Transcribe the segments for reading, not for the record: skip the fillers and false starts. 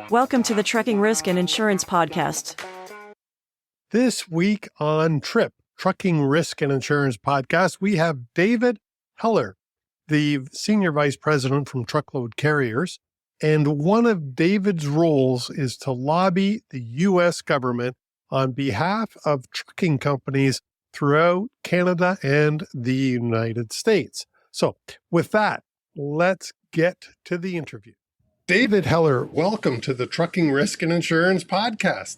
Welcome to the Trucking Risk and Insurance Podcast. This week on Trucking Risk and Insurance Podcast, we have David Heller, the Senior Vice President from Truckload Carriers. And one of David's roles is to lobby the U.S. government on behalf of trucking companies throughout Canada and the United States. So with that, let's get to the interview. David Heller, welcome to the Trucking Risk and Insurance Podcast.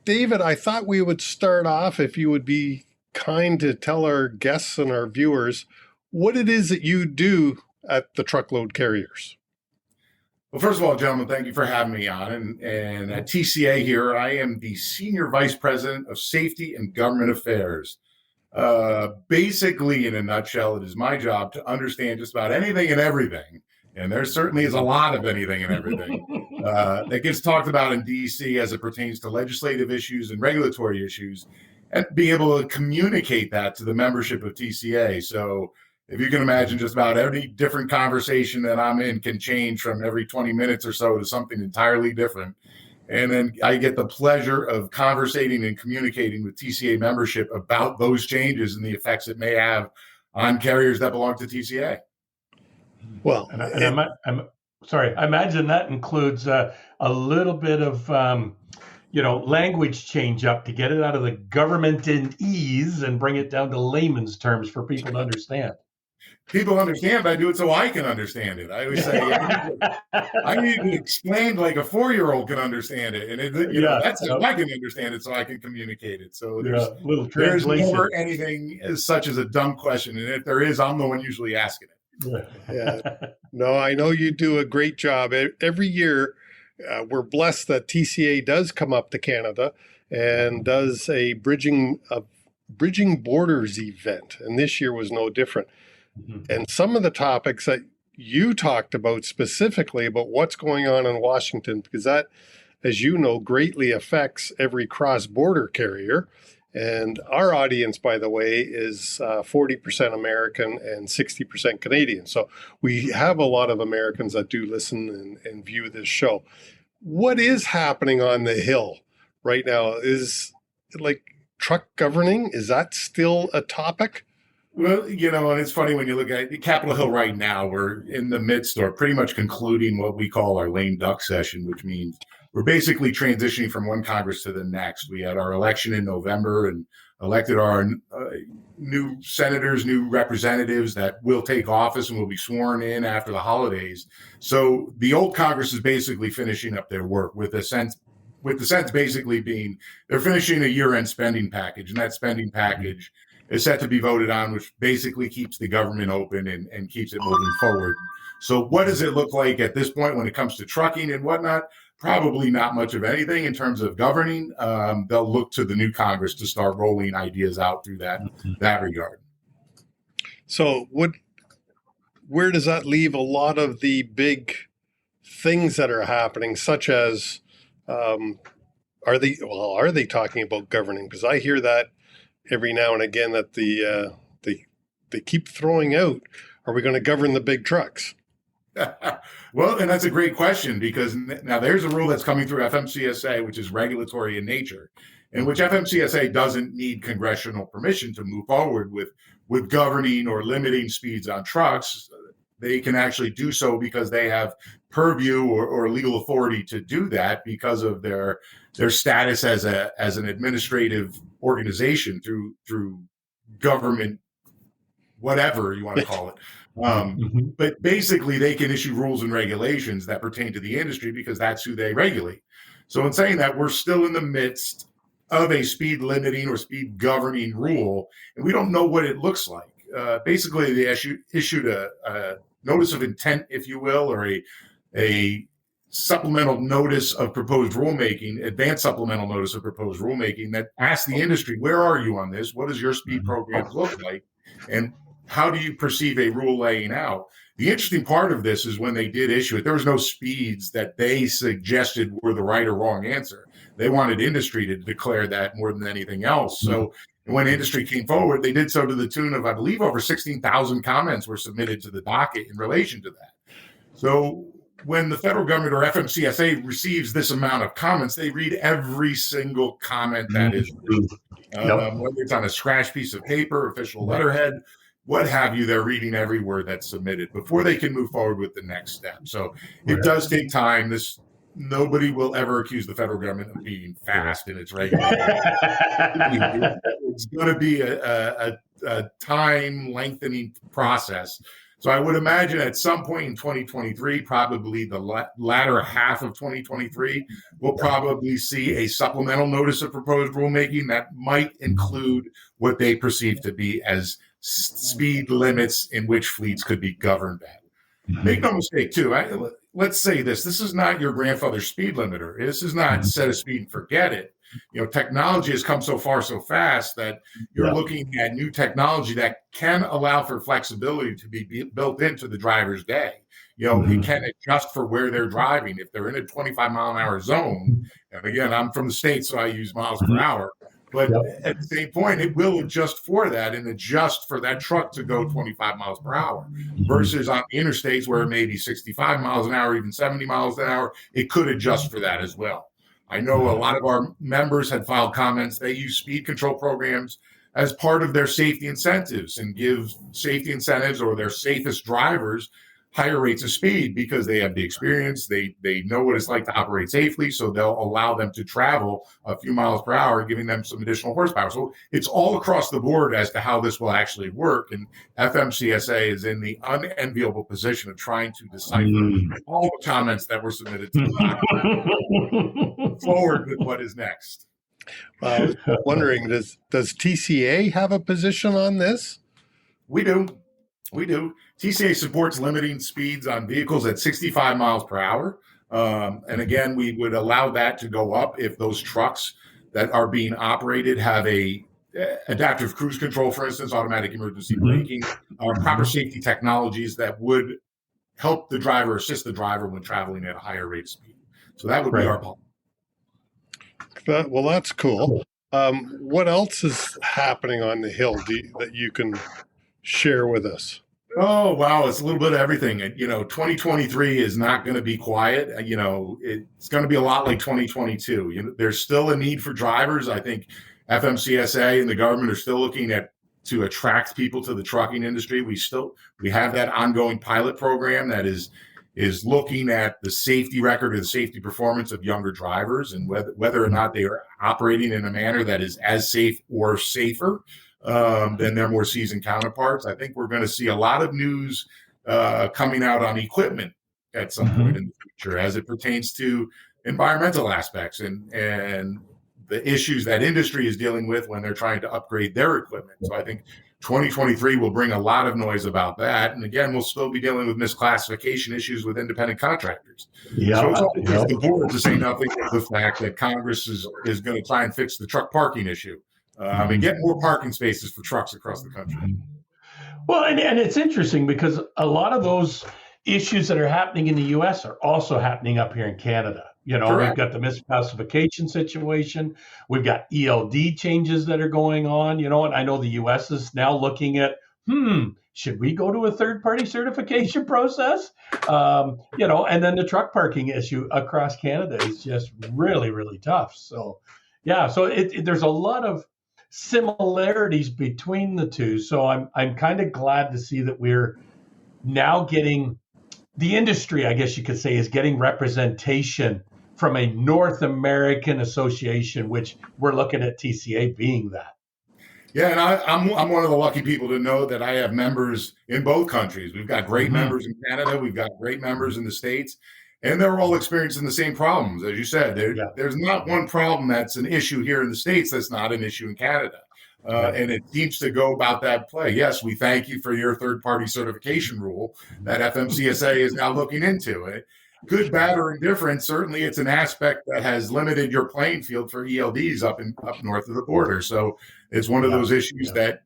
David, I thought we would start off, if you would be kind to tell our guests and our viewers what it is that you do at the Truckload Carriers. Well, first of all, gentlemen, thank you for having me on. And at TCA here, I am the Senior Vice President of Safety and Government Affairs. Basically, in a nutshell, it is my job to understand just about anything and everything. And there certainly is a lot of anything and everything that gets talked about in DC as it pertains to legislative issues and regulatory issues, and be able to communicate that to the membership of TCA. So if you can imagine, just about every different conversation that I'm in can change from every 20 minutes or so to something entirely different. And then I get the pleasure of conversating and communicating with TCA membership about those changes and the effects it may have on carriers that belong to TCA. Well, I'm sorry. I imagine that includes a little bit of, language change up to get it out of the governmentese and bring it down to layman's terms for people to understand. People understand, but I do it so I can understand it. I always say I need to explain like a 4-year-old can understand it, and that's how I can understand it, so I can communicate it. So there's never anything as such as a dumb question, and if there is, I'm the one usually asking it. Yeah. No, I know you do a great job. Every year, we're blessed that TCA does come up to Canada and does a bridging borders event, and this year was no different. Mm-hmm. And some of the topics that you talked about specifically about what's going on in Washington, because that, as you know, greatly affects every cross-border carrier. And our audience, by the way, is 40% American and 60% Canadian. So we have a lot of Americans that do listen and view this show. What is happening on the Hill right now? Is like truck governing, is that still a topic? Well, and it's funny when you look at Capitol Hill right now, we're in the midst or pretty much concluding what we call our lame duck session, which means we're basically transitioning from one Congress to the next. We had our election in November and elected our new senators, new representatives that will take office and will be sworn in after the holidays. So the old Congress is basically finishing up their work with the sense basically being they're finishing a year-end spending package, and that spending package is set to be voted on, which basically keeps the government open and keeps it moving forward. So what does it look like at this point when it comes to trucking and whatnot? Probably not much of anything in terms of governing. They'll look to the new Congress to start rolling ideas out through that regard. So where does that leave a lot of the big things that are happening, such as are they talking about governing? Because I hear that every now and again that they keep throwing out, are we going to govern the big trucks? Well, and that's a great question, because now there's a rule that's coming through FMCSA, which is regulatory in nature, in which FMCSA doesn't need congressional permission to move forward with governing or limiting speeds on trucks. They can actually do so because they have purview or legal authority to do that because of their status as an administrative organization through government, whatever you want to call it. But basically, they can issue rules and regulations that pertain to the industry because that's who they regulate. So in saying that, we're still in the midst of a speed limiting or speed governing rule, and we don't know what it looks like. Basically, they issued a notice of intent, if you will, or a supplemental notice of proposed rulemaking, advanced supplemental notice of proposed rulemaking that asks the industry, where are you on this? What does your speed program look like? And how do you perceive a rule laying out? The interesting part of this is when they did issue it, there was no speeds that they suggested were the right or wrong answer. They wanted industry to declare that more than anything else. So when industry came forward, they did so to the tune of, I believe, over 16,000 comments were submitted to the docket in relation to that. So when the federal government or FMCSA receives this amount of comments, they read every single comment that is whether it's on a scratch piece of paper, official letterhead, what have you, they're reading every word that's submitted before they can move forward with the next step. So it does take time. Nobody will ever accuse the federal government of being fast in its regulation. It's going to be a time lengthening process. So I would imagine at some point in 2023, probably the latter half of 2023, we'll probably see a supplemental notice of proposed rulemaking that might include what they perceive to be as speed limits in which fleets could be governed at. Make no mistake, too. Let's say this is not your grandfather's speed limiter. This is not set a speed and forget it. Technology has come so far so fast that you're looking at new technology that can allow for flexibility to be built into the driver's day. It can adjust for where they're driving. If they're in a 25 mile an hour zone, and again, I'm from the States, so I use miles per hour. But at the same point, it will adjust for that and adjust for that truck to go 25 miles per hour versus on the interstates where it may be 65 miles an hour, even 70 miles an hour. It could adjust for that as well. I know a lot of our members had filed comments. They use speed control programs as part of their safety incentives and give safety incentives or their safest drivers higher rates of speed because they have the experience. They know what it's like to operate safely. So they'll allow them to travel a few miles per hour, giving them some additional horsepower. So it's all across the board as to how this will actually work. And FMCSA is in the unenviable position of trying to decipher all the comments that were submitted to the forward with what is next. I was wondering, does TCA have a position on this? We do. TCA supports limiting speeds on vehicles at 65 miles per hour. And again, we would allow that to go up if those trucks that are being operated have a adaptive cruise control, for instance, automatic emergency braking, proper safety technologies that would help the driver, assist the driver when traveling at a higher rate of speed. So that would be our policy. Well, that's cool. What else is happening on the Hill that you can share with us? Oh, wow. It's a little bit of everything. 2023 is not going to be quiet. It's going to be a lot like 2022. There's still a need for drivers. I think FMCSA and the government are still looking to attract people to the trucking industry. We have that ongoing pilot program that is looking at the safety record or the safety performance of younger drivers and whether or not they are operating in a manner that is as safe or safer than their more seasoned counterparts. I think we're going to see a lot of news coming out on equipment at some point in the future as it pertains to environmental aspects and the issues that industry is dealing with when they're trying to upgrade their equipment. So I think 2023 will bring a lot of noise about that. And again, we'll still be dealing with misclassification issues with independent contractors. So it's all across the board, to say nothing of the fact that Congress is going to try and fix the truck parking issue. And get more parking spaces for trucks across the country. Well, and it's interesting because a lot of those issues that are happening in the U.S. are also happening up here in Canada. We've got the misclassification situation. We've got ELD changes that are going on, and I know the U.S. is now looking at, should we go to a third-party certification process? And then the truck parking issue across Canada is just really, really tough. So, there's a lot of similarities between the two. So I'm kind of glad to see that we're now getting the industry, I guess you could say, is getting representation from a North American association, which we're looking at TCA being that. Yeah, and I'm one of the lucky people to know that I have members in both countries. We've got great members in Canada. We've got great members in the States. And they're all experiencing the same problems. As you said, there's not one problem that's an issue here in the States that's not an issue in Canada. And it seems to go about that play. Yes, we thank you for your third-party certification rule that FMCSA is now looking into. It. Good, bad, or indifferent, certainly it's an aspect that has limited your playing field for ELDs up north of the border. So it's one of those issues that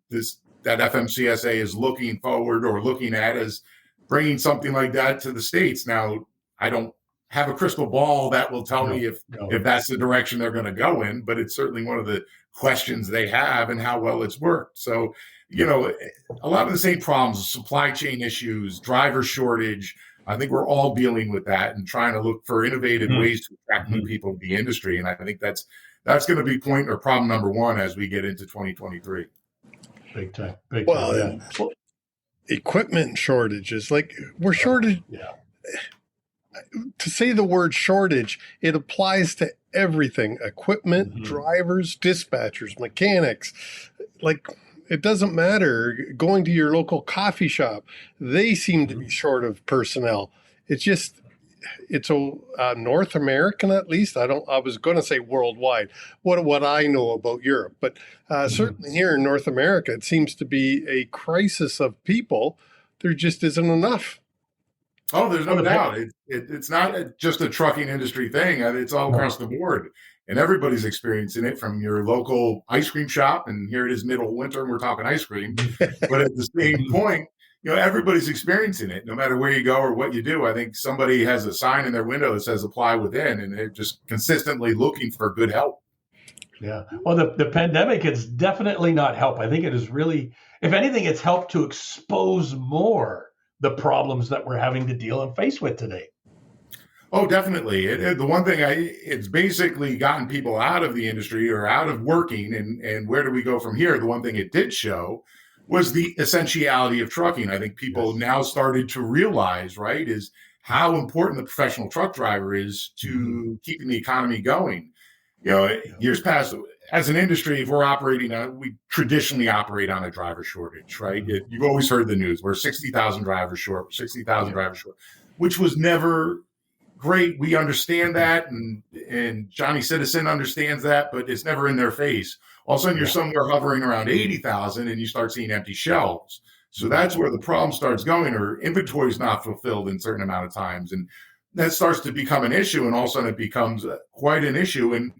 FMCSA is looking forward or looking at as bringing something like that to the States. Now, I don't have a crystal ball that will tell me if that's the direction they're going to go in, but it's certainly one of the questions they have and how well it's worked. So, a lot of the same problems, supply chain issues, driver shortage, I think we're all dealing with that and trying to look for innovative ways to attract new people to the industry. And I think that's going to be point or problem number one as we get into 2023. Big time. Big Well, time. Yeah. equipment shortages, like we're shorted. Yeah. To say the word shortage, it applies to everything: equipment, drivers, dispatchers, mechanics. Like, it doesn't matter. Going to your local coffee shop, they seem to be short of personnel. It's a North American, at least. I was going to say worldwide. What I know about Europe, but certainly here in North America, it seems to be a crisis of people. There just isn't enough. Oh, there's no doubt. It's not just a trucking industry thing. It's all across the board. And everybody's experiencing it, from your local ice cream shop. And here it is middle of winter and we're talking ice cream. But at the same point, everybody's experiencing it, no matter where you go or what you do. I think somebody has a sign in their window that says apply within, and they're just consistently looking for good help. Yeah. Well, the pandemic has definitely not helped. I think it is really, if anything, it's helped to expose more the problems that we're having to deal and face with today. Oh, definitely. The one thing it's basically gotten people out of the industry or out of working. And where do we go from here? The one thing it did show was the essentiality of trucking. I think people now started to realize, right, is how important the professional truck driver is to keeping the economy going. Years past, as an industry, if we're operating we traditionally operate on a driver shortage, right? You've always heard the news. We're 60,000 drivers short, 60,000 drivers short, which was never great. We understand that, and Johnny Citizen understands that, but it's never in their face. All of a sudden, you're somewhere hovering around 80,000, and you start seeing empty shelves. So that's where the problem starts going, or inventory is not fulfilled in a certain amount of times. And that starts to become an issue, and all of a sudden it becomes quite an issue. And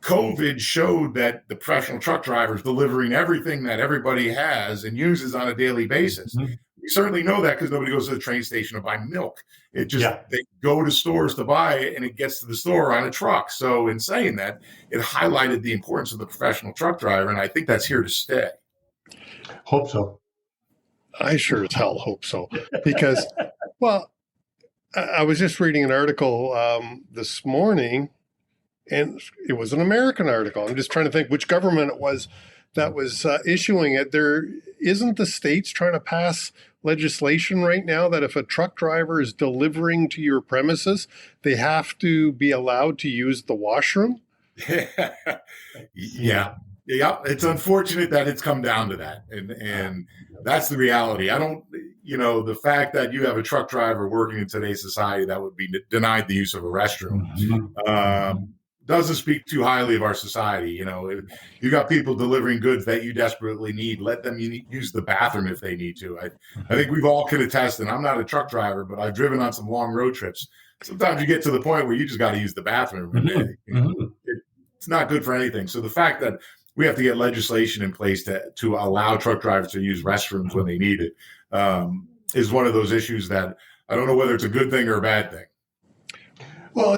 COVID showed that the professional truck drivers delivering everything that everybody has and uses on a daily basis. We certainly know that because nobody goes to the train station to buy milk. It just, they go to stores to buy it, and it gets to the store on a truck. So in saying that, it highlighted the importance of the professional truck driver, and I think that's here to stay. Hope so. I sure as hell hope so. Because, well, I was just reading an article this morning, and it was an American article. I'm just trying to think which government it was that was issuing it. There isn't the states trying to pass legislation right now that if a truck driver is delivering to your premises, they have to be allowed to use the washroom? Yeah. It's unfortunate that it's come down to that. And that's the reality. I don't, the fact that you have a truck driver working in today's society that would be denied the use of a restroom doesn't speak too highly of our society. If you got people delivering goods that you desperately need, let them use the bathroom if they need to. I think we've all can attest, and I'm not a truck driver, but I've driven on some long road trips. Sometimes you get to the point where you just got to use the bathroom. And it's not good for anything. So the fact that we have to get legislation in place to allow truck drivers to use restrooms when they need it is one of those issues that I don't know whether it's a good thing or a bad thing. Well, I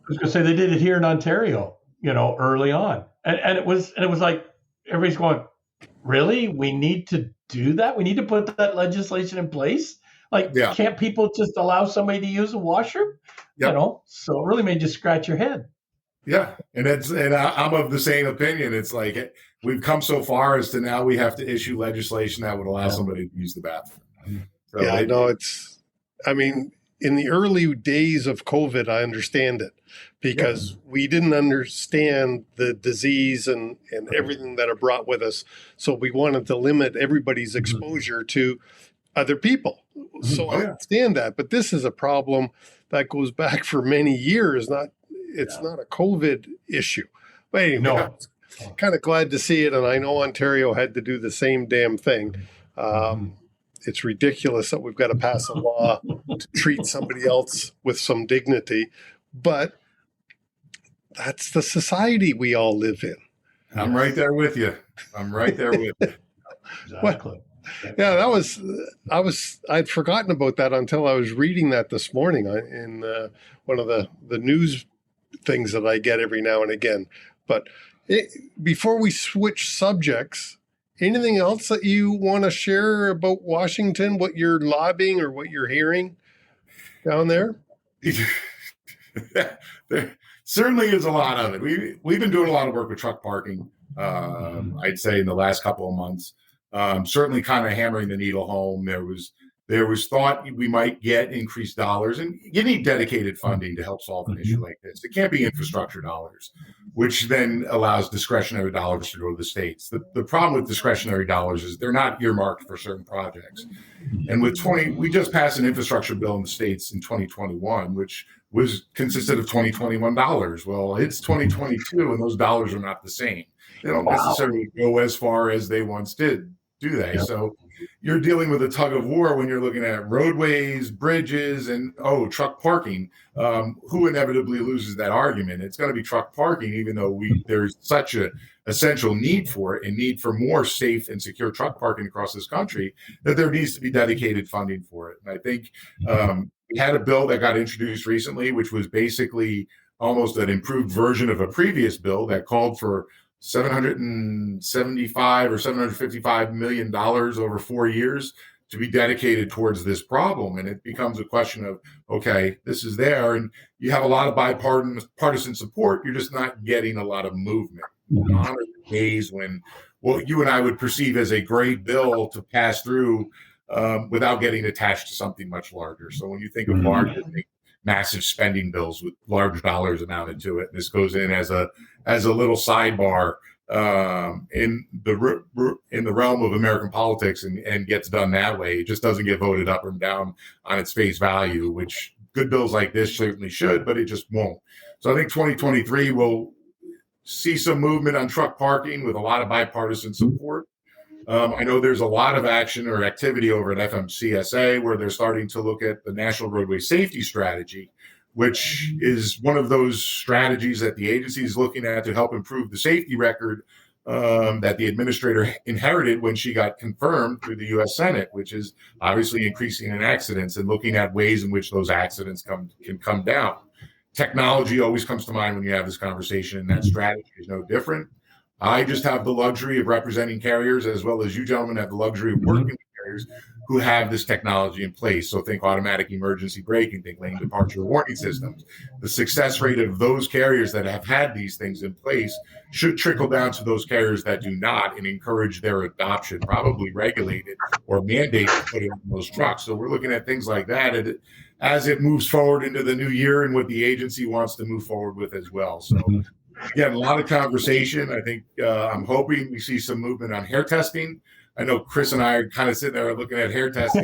was going to say they did it here in Ontario, early on, and it was like everybody's going, really? We need to do that? We need to put that legislation in place? Can't people just allow somebody to use a washroom? So it really made you scratch your head. Yeah, and I'm of the same opinion. It's like we've come so far as to now we have to issue legislation that would allow somebody to use the bathroom. So I know in the early days of COVID, I understand it because we didn't understand the disease and everything that it brought with us. So we wanted to limit everybody's exposure to other people. So I understand that. But this is a problem that goes back for many years. It's not a COVID issue. But anyway, I'm kind of glad to see it. And I know Ontario had to do the same damn thing. It's ridiculous that we've got to pass a law to treat somebody else with some dignity, but that's the society we all live in. I'm right there with you. Exactly. Well, yeah, I'd forgotten about that until I was reading that this morning in one of the news things that I get every now and again. But before we switch subjects, anything else that you want to share about Washington, what you're lobbying or what you're hearing? down there? There certainly is a lot of it. We've been doing a lot of work with truck parking. I'd say in the last couple of months, certainly kind of hammering the needle home. There was thought we might get increased dollars, and you need dedicated funding to help solve an issue like this. It can't be infrastructure dollars, which then allows discretionary dollars to go to the states. The problem with discretionary dollars is they're not earmarked for certain projects. And we just passed an infrastructure bill in the states in 2021, which consisted of 2021 dollars. Well, it's 2022, and those dollars are not the same. They don't necessarily go as far as they once did, do they? Yep. So you're dealing with a tug of war when you're looking at roadways, bridges, and truck parking. Who inevitably loses that argument? It's going to be truck parking, even though there's such a essential need for it and need for more safe and secure truck parking across this country, that there needs to be dedicated funding for it. And I think we had a bill that got introduced recently, which was basically almost an improved version of a previous bill that called for $775 or $755 million over 4 years to be dedicated towards this problem. And it becomes a question of, okay, this is there, and you have a lot of bipartisan support. You're just not getting a lot of movement. On days when what you and I would perceive as a great bill to pass through without getting attached to something much larger. So when you think of larger, massive spending bills with large dollars amounted to it, this goes in as a little sidebar in the realm of American politics and gets done that way. It just doesn't get voted up or down on its face value, which good bills like this certainly should, but it just won't. So I think 2023 will see some movement on truck parking with a lot of bipartisan support. I know there's a lot of action or activity over at FMCSA where they're starting to look at the National Roadway Safety Strategy, which is one of those strategies that the agency is looking at to help improve the safety record that the administrator inherited when she got confirmed through the U.S. Senate, which is obviously increasing in accidents and looking at ways in which those accidents can come down. Technology always comes to mind when you have this conversation, and that strategy is no different. I just have the luxury of representing carriers, as well as you gentlemen have the luxury of working with carriers who have this technology in place. So think automatic emergency braking, think lane departure warning systems. The success rate of those carriers that have had these things in place should trickle down to those carriers that do not and encourage their adoption, probably regulate it or mandate to put it in those trucks. So we're looking at things like that as it moves forward into the new year and what the agency wants to move forward with as well. So again, a lot of conversation. I think I'm hoping we see some movement on hair testing. I know Chris and I are kind of sitting there looking at hair testing.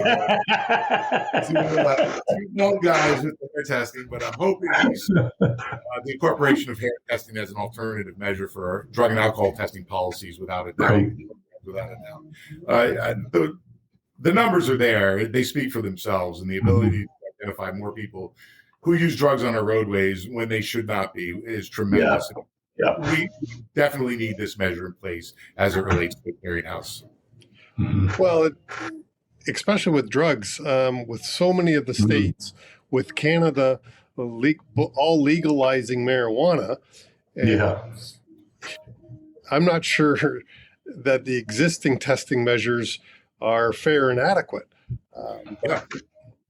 No guys with hair testing, but I'm hoping we see the incorporation of hair testing as an alternative measure for drug and alcohol testing policies, without a doubt. Right. Without a doubt. The numbers are there. They speak for themselves, and the ability to identify more people who use drugs on our roadways when they should not be is tremendous. Yeah. We definitely need this measure in place as it relates to the clearinghouse. Well, especially with drugs, with so many of the states, with Canada all legalizing marijuana, I'm not sure that the existing testing measures are fair and adequate.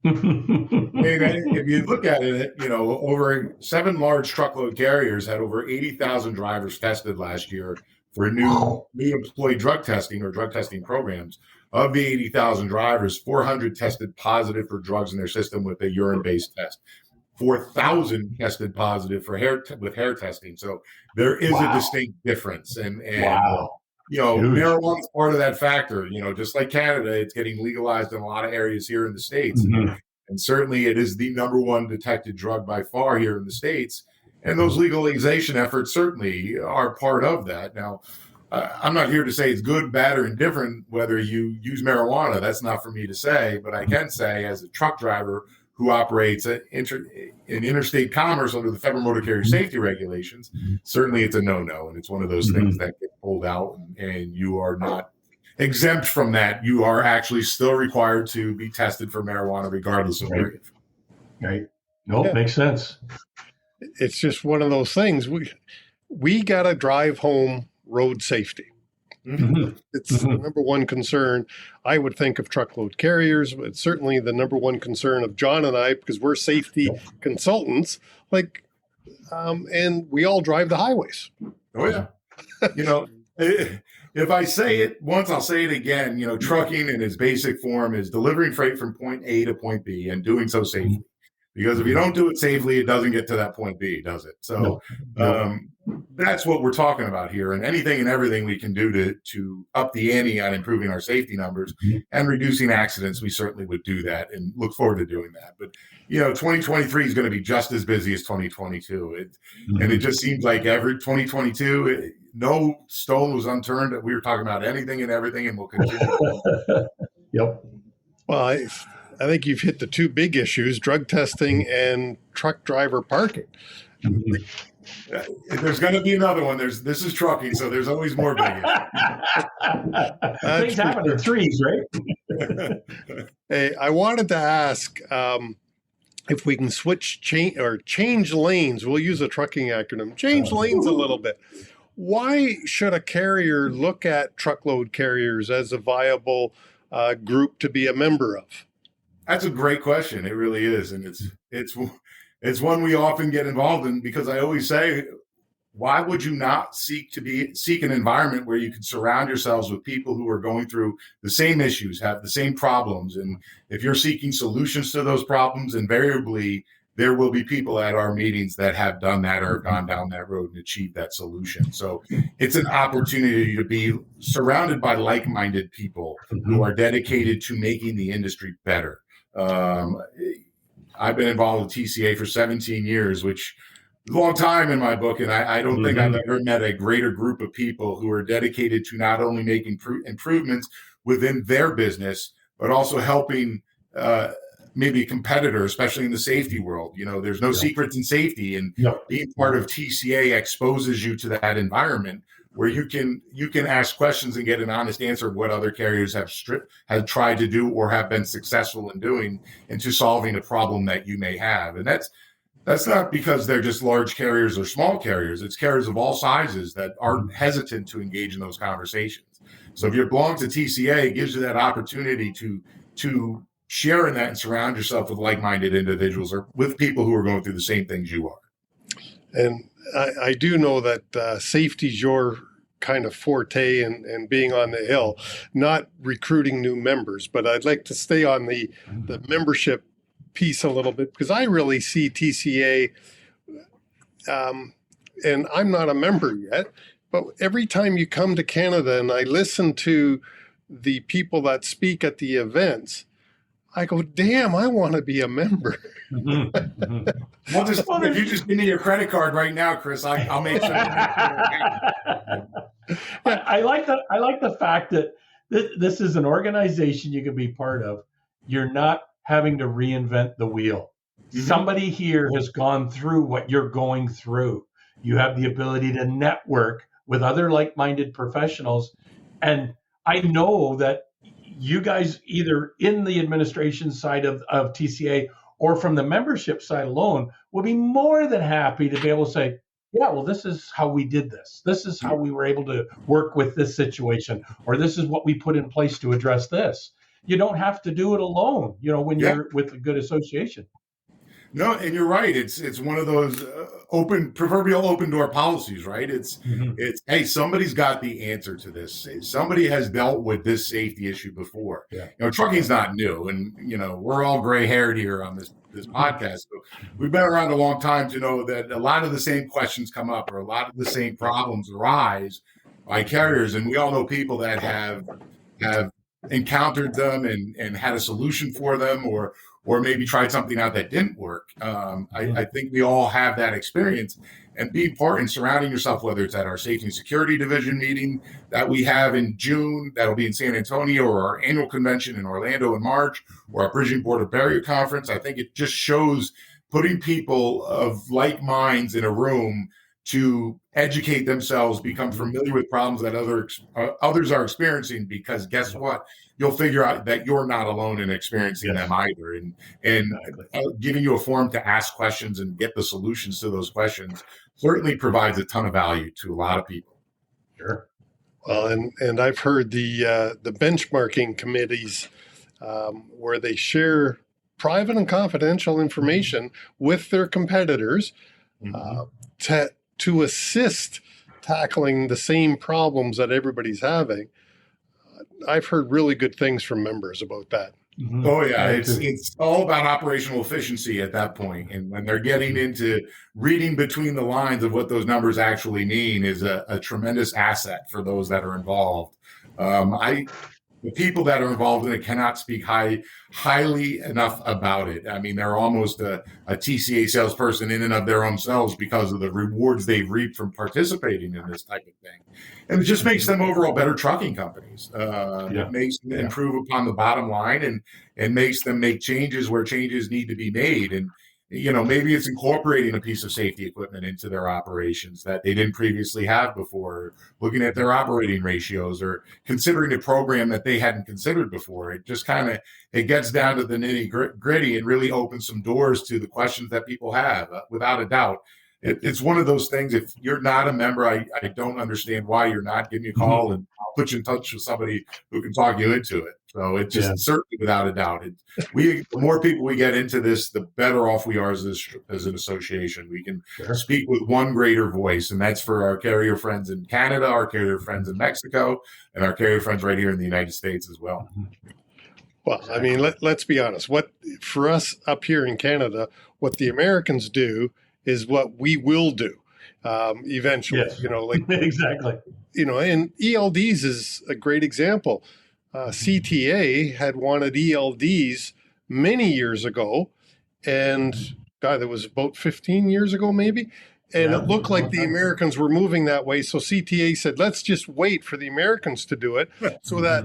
If you look at it, over 7 large truckload carriers had over 80,000 drivers tested last year for new employee drug testing or drug testing programs. Of the 80,000 drivers, 400 tested positive for drugs in their system with a urine-based test. 4,000 tested positive for hair testing. So there is a distinct difference. And marijuana is part of that factor. Just like Canada, it's getting legalized in a lot of areas here in the States. And certainly it is the number one detected drug by far here in the States. And those legalization efforts certainly are part of that. Now, I'm not here to say it's good, bad, or indifferent whether you use marijuana. That's not for me to say. But I can say, as a truck driver who operates in interstate commerce under the Federal Motor Carrier Safety Regulations, certainly it's a no-no. And it's one of those things that get pulled out, and you are not exempt from that. You are actually still required to be tested for marijuana regardless of where you're. Right. No, makes sense. It's just one of those things. We got to drive home road safety. It's the number one concern. I would think of truckload carriers. It's certainly the number one concern of John and I, because we're safety consultants. And we all drive the highways. Oh yeah. If I say it once, I'll say it again. Trucking in its basic form is delivering freight from point A to point B and doing so safely. Because if you don't do it safely, it doesn't get to that point B, does it? So that's what we're talking about here. And anything and everything we can do to up the ante on improving our safety numbers and reducing accidents, we certainly would do that and look forward to doing that. But, 2023 is going to be just as busy as 2022. And it just seems like every 2022, no stone was unturned. We were talking about anything and everything, and we'll continue. Yep. Well, I think you've hit the two big issues: drug testing and truck driver parking. There's going to be another one. This is trucking, so there's always more big issues. Things happen in threes, right? Hey, I wanted to ask if we can change lanes. We'll use a trucking acronym. Change lanes a little bit. Why should a carrier look at truckload carriers as a viable group to be a member of? That's a great question. It really is. And it's one we often get involved in, because I always say, why would you not seek an environment where you can surround yourselves with people who are going through the same issues, have the same problems? And if you're seeking solutions to those problems, invariably there will be people at our meetings that have done that or have gone down that road and achieved that solution. So it's an opportunity to be surrounded by like-minded people who are dedicated to making the industry better. I've been involved with TCA for 17 years, which is a long time in my book. And I don't think I've ever met a greater group of people who are dedicated to not only making improvements within their business, but also helping maybe a competitor, especially in the safety world. There's no secrets in safety, and being part of TCA exposes you to that environment where you can ask questions and get an honest answer of what other carriers have tried to do or have been successful in doing into solving a problem that you may have. And that's not because they're just large carriers or small carriers. It's carriers of all sizes that are hesitant to engage in those conversations. So if you belong to TCA, it gives you that opportunity to share in that and surround yourself with like-minded individuals or with people who are going through the same things you are. And I do know that safety's your kind of forte and being on the hill, not recruiting new members. But I'd like to stay on the membership piece a little bit, because I really see TCA, and I'm not a member yet, but every time you come to Canada and I listen to the people that speak at the events, I go, damn, I want to be a member. Well, if you just give me your credit card right now, Chris, I'll make sure. I like the fact that this is an organization you can be part of. You're not having to reinvent the wheel. Somebody here has gone through what you're going through. You have the ability to network with other like-minded professionals. And I know that you guys, either in the administration side of TCA or from the membership side alone, will be more than happy to be able to say, yeah, well, this is how we did this. This is how we were able to work with this situation, or this is what we put in place to address this. You don't have to do it alone, when you're with a good association. No, and you're right. It's one of those proverbial open door policies, right? It's hey, somebody's got the answer to this. Somebody has dealt with this safety issue before. Yeah. Trucking's not new, and we're all gray haired here on this podcast. So we've been around a long time to know that a lot of the same questions come up, or a lot of the same problems arise by carriers, and we all know people that have encountered them and had a solution for them, or maybe tried something out that didn't work. I think we all have that experience, and being part and surrounding yourself, whether it's at our safety and security division meeting that we have in June, that'll be in San Antonio, or our annual convention in Orlando in March, or our Bridging Border Barrier Conference. I think it just shows putting people of like minds in a room to educate themselves, become familiar with problems that others are experiencing, because guess what? You'll figure out that you're not alone in experiencing them either. And giving you a forum to ask questions and get the solutions to those questions certainly provides a ton of value to a lot of people. Sure. Well, and I've heard the benchmarking committees where they share private and confidential information with their competitors to assist tackling the same problems that everybody's having. I've heard really good things from members about that. Oh yeah, it's all about operational efficiency at that point, and when they're getting into reading between the lines of what those numbers actually mean is a tremendous asset for those that are involved. The people that are involved in it cannot speak highly enough about it. I mean, they're almost a TCA salesperson in and of their own selves because of the rewards they've reaped from participating in this type of thing. And it just makes them overall better trucking companies. It makes them improve upon the bottom line and makes them make changes where changes need to be made. And maybe it's incorporating a piece of safety equipment into their operations that they didn't previously have before, looking at their operating ratios or considering a program that they hadn't considered before. It just it gets down to the nitty gritty and really opens some doors to the questions that people have, without a doubt. It's one of those things. If you're not a member, I don't understand why you're not. Give me a call and I'll put you in touch with somebody who can talk you into it. So it's just certainly without a doubt. The more people we get into this, the better off we are as an association. We can speak with one greater voice, and that's for our carrier friends in Canada, our carrier friends in Mexico, and our carrier friends right here in the United States as well. Well, I mean, let's be honest. What for us up here in Canada, what the Americans do is what we will do eventually. Yes. Exactly. And ELDs is a great example. CTA had wanted ELDs many years ago, and God, that was about 15 years ago, maybe. And it looked like the Americans were moving that way. So CTA said, let's just wait for the Americans to do it so that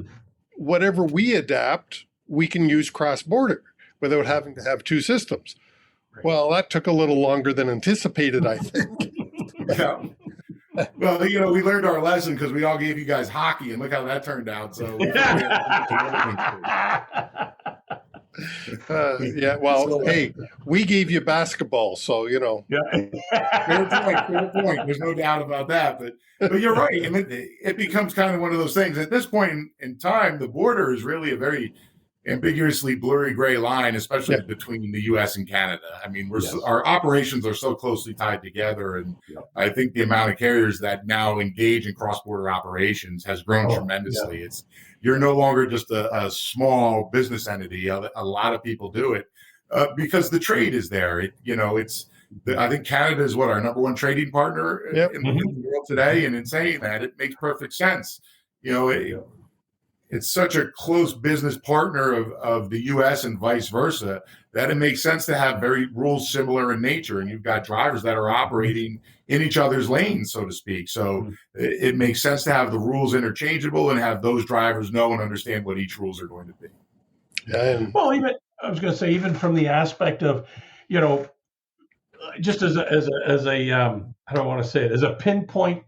whatever we adapt, we can use cross-border without having to have two systems. Right. Well, that took a little longer than anticipated, I think. Yeah. Well, we learned our lesson because we all gave you guys hockey, and look how that turned out. So, hey, we gave you basketball, so Fair point. There's no doubt about that. But you're right. I mean, it becomes kind of one of those things. At this point in time, the border is really a very ambiguously blurry gray line, especially between the U.S. and Canada. I mean, our operations are so closely tied together, and I think the amount of carriers that now engage in cross-border operations has grown tremendously. You're no longer just a small business entity. A lot of people do it because the trade is there. I think Canada is our number one trading partner in the world today, and in saying that, it makes perfect sense. It's such a close business partner of the U.S. and vice versa that it makes sense to have very rules similar in nature. And you've got drivers that are operating in each other's lanes, so to speak. So it makes sense to have the rules interchangeable and have those drivers know and understand what each rules are going to be. Well, even from the aspect of, just as a I don't want to say it, as a pinpoint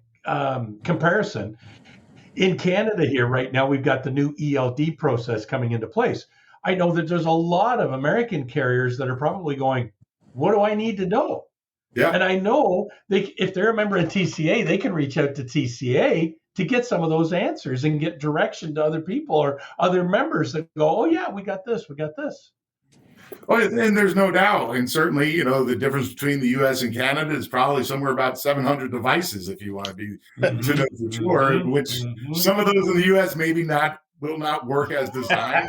comparison. In Canada here right now, we've got the new ELD process coming into place. I know that there's a lot of American carriers that are probably going, what do I need to know? Yeah. And I know if they're a member of TCA, they can reach out to TCA to get some of those answers and get direction to other people or other members that go, oh, yeah, we got this. Oh, and there's no doubt. And certainly, the difference between the U.S. and Canada is probably somewhere about 700 devices, if you want to know for sure, which some of those in the U.S. will not work as designed.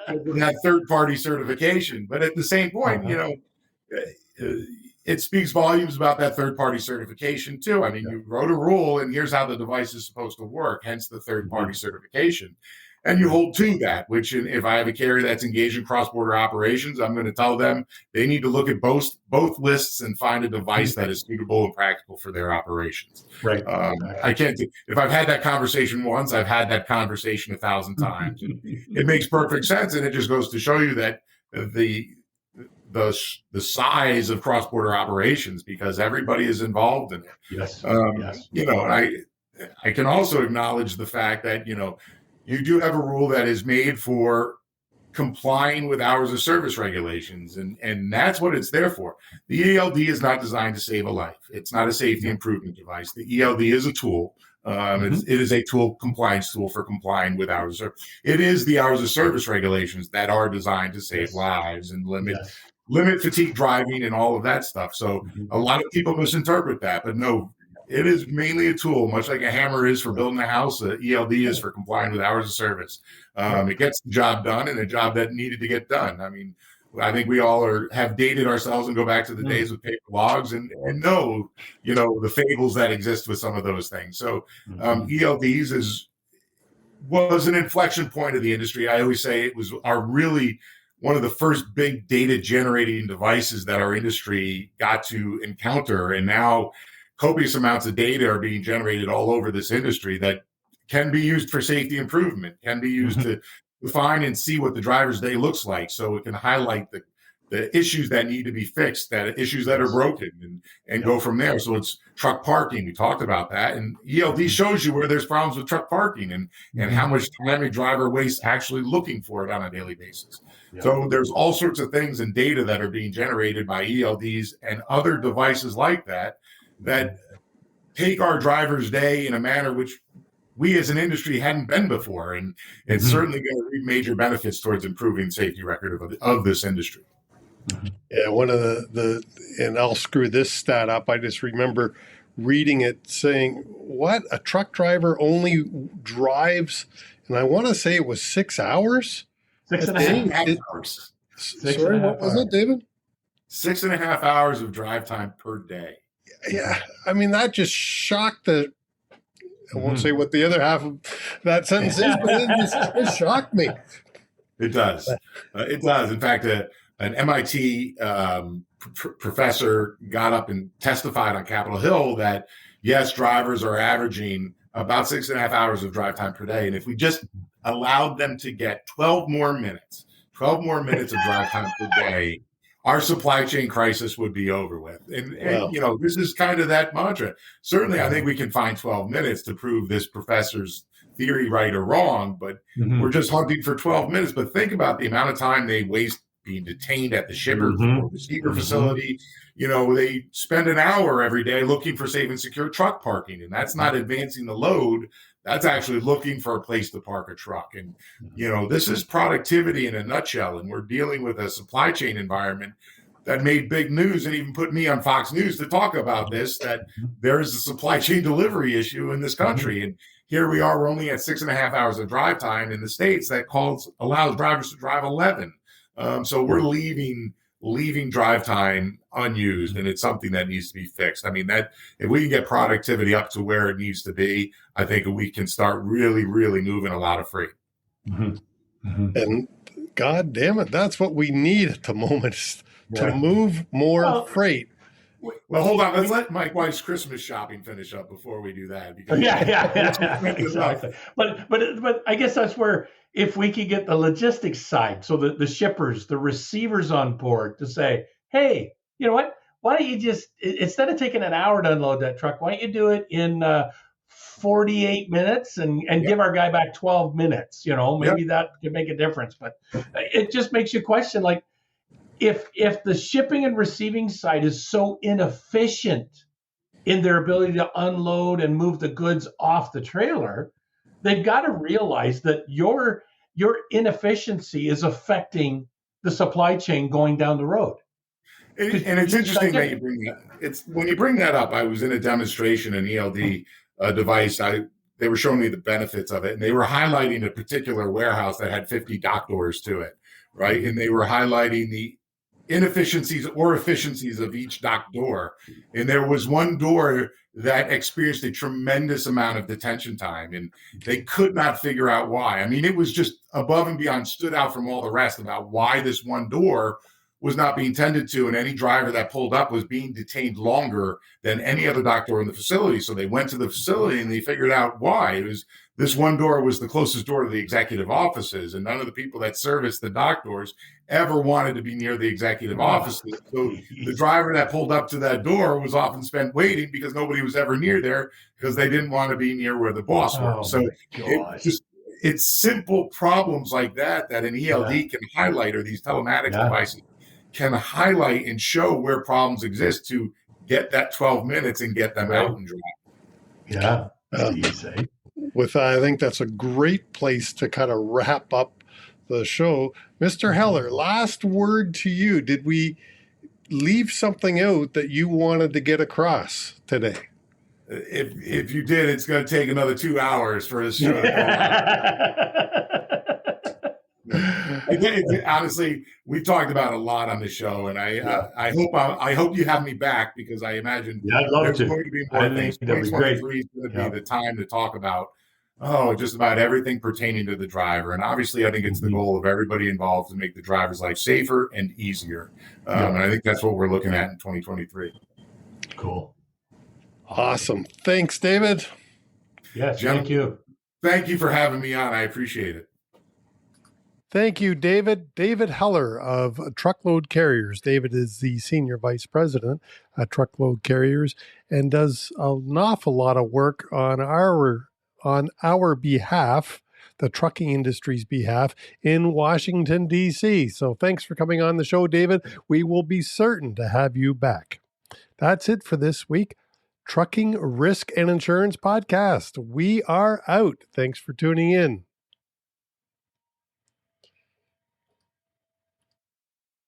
It have third-party certification. But at the same point, it speaks volumes about that third-party certification, too. I mean, you wrote a rule, and here's how the device is supposed to work, hence the third-party certification. And you hold to that, which if I have a carrier that's engaged in cross-border operations, I'm going to tell them they need to look at both lists and find a device that is suitable and practical for their operations. Right. I can't. If I've had that conversation once, I've had that conversation 1,000 times. It makes perfect sense, and it just goes to show you that the size of cross-border operations, because everybody is involved in it. Yes. I can also acknowledge the fact that you do have a rule that is made for complying with hours of service regulations, and that's what it's there for. The ELD is not designed to save a life. It's not a safety improvement device. The ELD is a tool. It is a compliance tool for complying with hours of service. It is the hours of service regulations that are designed to save lives and limit fatigue driving and all of that stuff. So a lot of people misinterpret that, but no, it is mainly a tool, much like a hammer is for building a house. The ELD is for complying with hours of service. It gets the job done, and a job that needed to get done. I mean, I think we all have dated ourselves and go back to the days with paper logs and know, the fables that exist with some of those things. So ELDs was an inflection point of the industry. I always say it was really one of the first big data generating devices that our industry got to encounter. And now copious amounts of data are being generated all over this industry that can be used for safety improvement, can be used to define and see what the driver's day looks like. So it can highlight the issues that need to be fixed, that issues that are broken and go from there. So it's truck parking. We talked about that. And ELD shows you where there's problems with truck parking and how much time a driver wastes actually looking for it on a daily basis. So there's all sorts of things and data that are being generated by ELDs and other devices like that take our driver's day in a manner which we as an industry hadn't been before. And it's certainly going to reap major benefits towards improving safety record of this industry. Yeah, one of and I'll screw this stat up. I just remember reading it saying, what, a truck driver only drives, and I want to say it was 6 hours? 6.5 hours. Sorry, what was it, David? 6.5 hours of drive time per day. Yeah, I mean, that just shocked I won't say what the other half of that sentence is, but it shocked me. It does. It does. In fact, an MIT professor got up and testified on Capitol Hill that, yes, drivers are averaging about 6.5 hours of drive time per day. And if we just allowed them to get 12 more minutes of drive time per day, our supply chain crisis would be over with. And this is kind of that mantra. Certainly, I think we can find 12 minutes to prove this professor's theory right or wrong, but we're just hunting for 12 minutes. But think about the amount of time they waste being detained at the shipper or receiver facility. They spend an hour every day looking for safe and secure truck parking, and that's not advancing the load. That's actually looking for a place to park a truck. And, this is productivity in a nutshell. And we're dealing with a supply chain environment that made big news and even put me on Fox News to talk about this, that there is a supply chain delivery issue in this country. And here we are, we're only at 6.5 hours of drive time in the States that allows drivers to drive 11. So we're leaving drive time unused, and it's something that needs to be fixed. I mean, that if we can get productivity up to where it needs to be, I think we can start really, really moving a lot of freight. And God damn it, that's what we need at the moment, is to move more freight. Well, hold on. Let's let Mike White's Christmas shopping finish up before we do that. Because exactly. But I guess that's where, if we could get the logistics side, so the shippers, the receivers on board to say, hey, you know what? Why don't you just, instead of taking an hour to unload that truck, why don't you do it in 48 minutes and give our guy back 12 minutes? Maybe that could make a difference. But it just makes you question, like, if the shipping and receiving side is so inefficient in their ability to unload and move the goods off the trailer, they've got to realize that your inefficiency is affecting the supply chain going down the road. And it's interesting that you bring that. When you bring that up, I was in a demonstration, an ELD device. They were showing me the benefits of it, and they were highlighting a particular warehouse that had 50 dock doors to it, right? And they were highlighting the inefficiencies or efficiencies of each dock door. And there was one door that experienced a tremendous amount of detention time, and they could not figure out why. I mean, it was just above and beyond, stood out from all the rest about why this one door was not being tended to, and any driver that pulled up was being detained longer than any other dock door in the facility. So they went to the facility and they figured out why. It was this one door was the closest door to the executive offices, and none of the people that serviced the dock doors ever wanted to be near the executive offices. So the driver that pulled up to that door was often spent waiting because nobody was ever near there because they didn't want to be near where the boss was. So it's simple problems like that an ELD can highlight, or these telematics devices can highlight and show where problems exist to get that 12 minutes and get them out and dry. Yeah. So you say. I think that's a great place to kind of wrap up the show. Mr. Heller, last word to you. Did we leave something out that you wanted to get across today? If you did, it's going to take another 2 hours for this show. Honestly, we've talked about a lot on the show, and I hope you have me back, because I imagine I'd love there's to. going to be more things. 2023 is going to be the time to talk about just about everything pertaining to the driver. And obviously, I think it's the goal of everybody involved to make the driver's life safer and easier. And I think that's what we're looking at in 2023. Cool. Awesome. Thanks, David. Yes, thank you. Thank you for having me on. I appreciate it. Thank you, David. David Heller of Truckload Carriers. David is the Senior Vice President at Truckload Carriers and does an awful lot of work on our behalf, the trucking industry's behalf, in Washington, D.C. So thanks for coming on the show, David. We will be certain to have you back. That's it for this week. Trucking Risk and Insurance Podcast. We are out. Thanks for tuning in.